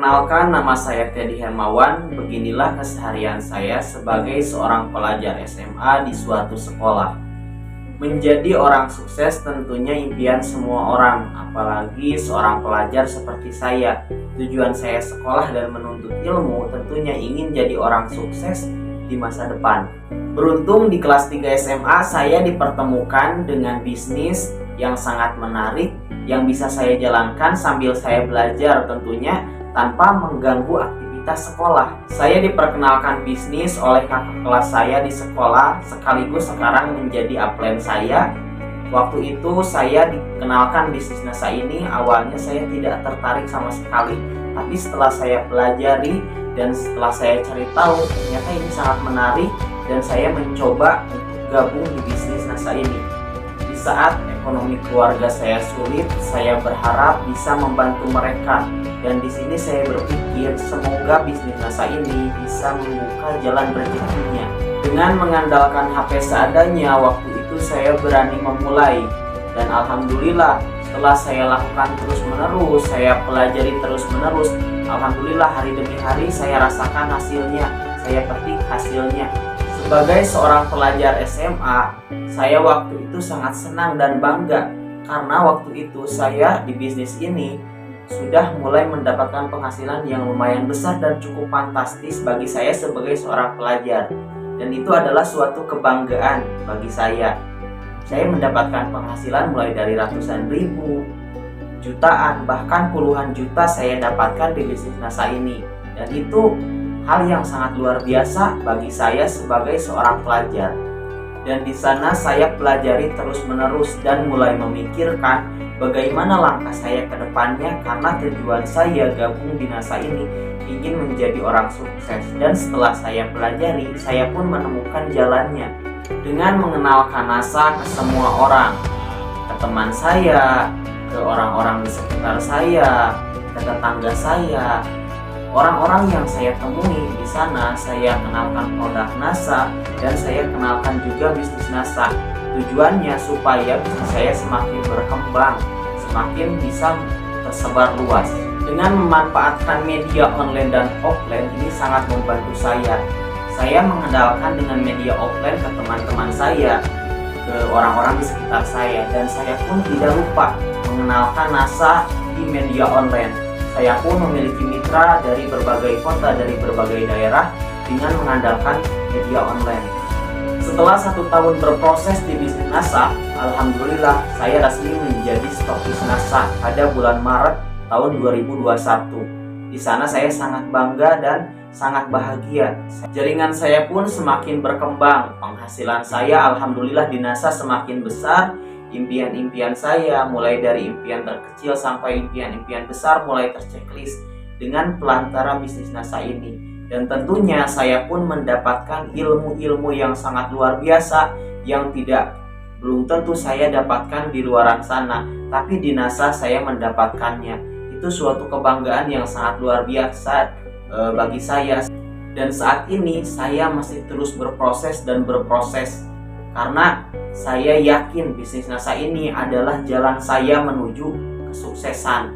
Perkenalkan, nama saya Teddy Hermawan. Beginilah keseharian saya sebagai seorang pelajar SMA di suatu sekolah. Menjadi orang sukses tentunya impian semua orang, apalagi seorang pelajar seperti saya. Tujuan saya sekolah dan menuntut ilmu tentunya ingin jadi orang sukses di masa depan. Beruntung di kelas 3 SMA saya dipertemukan dengan bisnis yang sangat menarik yang bisa saya jalankan sambil saya belajar, tentunya tanpa mengganggu aktivitas sekolah. Saya diperkenalkan bisnis oleh kakak kelas saya di sekolah, sekaligus sekarang menjadi upline saya. Waktu itu saya dikenalkan bisnis NASA ini, awalnya saya tidak tertarik sama sekali. Tapi setelah saya pelajari dan setelah saya cari tahu, ternyata ini sangat menarik dan saya mencoba untuk gabung di bisnis NASA ini. Di saat ekonomi keluarga saya sulit, saya berharap bisa membantu mereka. Dan di sini saya berpikir semoga bisnis NASA ini bisa membuka jalan rezekinya. Dengan mengandalkan HP seadanya, waktu itu saya berani memulai. Dan alhamdulillah setelah saya lakukan terus-menerus, saya pelajari terus-menerus, alhamdulillah hari demi hari saya rasakan hasilnya, saya petik hasilnya. Sebagai seorang pelajar SMA, saya waktu itu sangat senang dan bangga karena waktu itu saya di bisnis ini sudah mulai mendapatkan penghasilan yang lumayan besar dan cukup fantastis bagi saya sebagai seorang pelajar. Dan itu adalah suatu kebanggaan bagi saya. Saya mendapatkan penghasilan mulai dari ratusan ribu, jutaan, bahkan puluhan juta saya dapatkan di bisnis NASA ini. Dan itu hal yang sangat luar biasa bagi saya sebagai seorang pelajar. Dan di sana saya pelajari terus-menerus dan mulai memikirkan bagaimana langkah saya ke depannya, karena tujuan saya gabung di NASA ini ingin menjadi orang sukses. Dan setelah saya pelajari, saya pun menemukan jalannya dengan mengenalkan NASA ke semua orang, ke teman saya, ke orang-orang di sekitar saya, ke tetangga saya. Orang-orang yang saya temui di sana, saya kenalkan produk NASA dan saya kenalkan juga bisnis NASA. Tujuannya supaya bisnis saya semakin berkembang, semakin bisa tersebar luas. Dengan memanfaatkan media online dan offline ini sangat membantu saya. Saya mengandalkan dengan media offline ke teman-teman saya, ke orang-orang di sekitar saya, dan saya pun tidak lupa mengenalkan NASA di media online. Saya pun memiliki mitra dari berbagai kota, dari berbagai daerah dengan mengandalkan media online. Setelah 1 tahun berproses di bisnis NASA, alhamdulillah saya resmi menjadi stokis NASA pada bulan Maret tahun 2021. Di sana saya sangat bangga dan sangat bahagia. Jaringan saya pun semakin berkembang. Penghasilan saya alhamdulillah di NASA semakin besar. Impian-impian saya mulai dari impian terkecil sampai impian-impian besar mulai terchecklist dengan pelantara bisnis NASA ini. Dan tentunya saya pun mendapatkan ilmu-ilmu yang sangat luar biasa yang belum tentu saya dapatkan di luaran sana, tapi di NASA saya mendapatkannya. Itu suatu kebanggaan yang sangat luar biasa bagi saya. Dan saat ini saya masih terus berproses dan berproses karena saya yakin bisnis NASA ini adalah jalan saya menuju kesuksesan.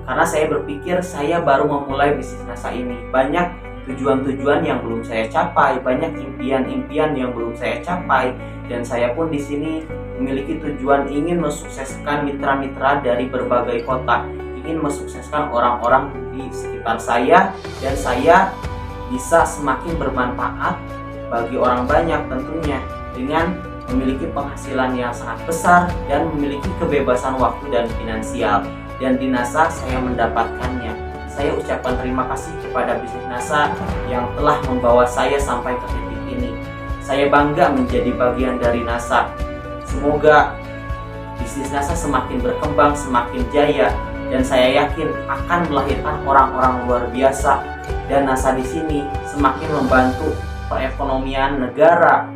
Karena saya berpikir saya baru memulai bisnis NASA ini. Banyak tujuan-tujuan yang belum saya capai, banyak impian-impian yang belum saya capai, dan saya pun di sini memiliki tujuan ingin mensukseskan mitra-mitra dari berbagai kota, ingin mensukseskan orang-orang di sekitar saya, dan saya bisa semakin bermanfaat bagi orang banyak tentunya dengan memiliki penghasilan yang sangat besar dan memiliki kebebasan waktu dan finansial. Dan di NASA saya mendapatkannya. Saya ucapkan terima kasih kepada bisnis NASA yang telah membawa saya sampai ke titik ini. Saya bangga menjadi bagian dari NASA. Semoga bisnis NASA semakin berkembang, semakin jaya, dan saya yakin akan melahirkan orang-orang luar biasa. Dan NASA di sini semakin membantu perekonomian negara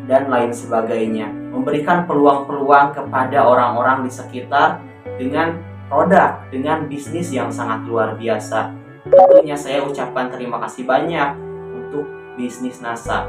dan lain sebagainya, memberikan peluang-peluang kepada orang-orang di sekitar dengan produk, dengan bisnis yang sangat luar biasa. Tentunya saya ucapkan terima kasih banyak untuk bisnis NASA.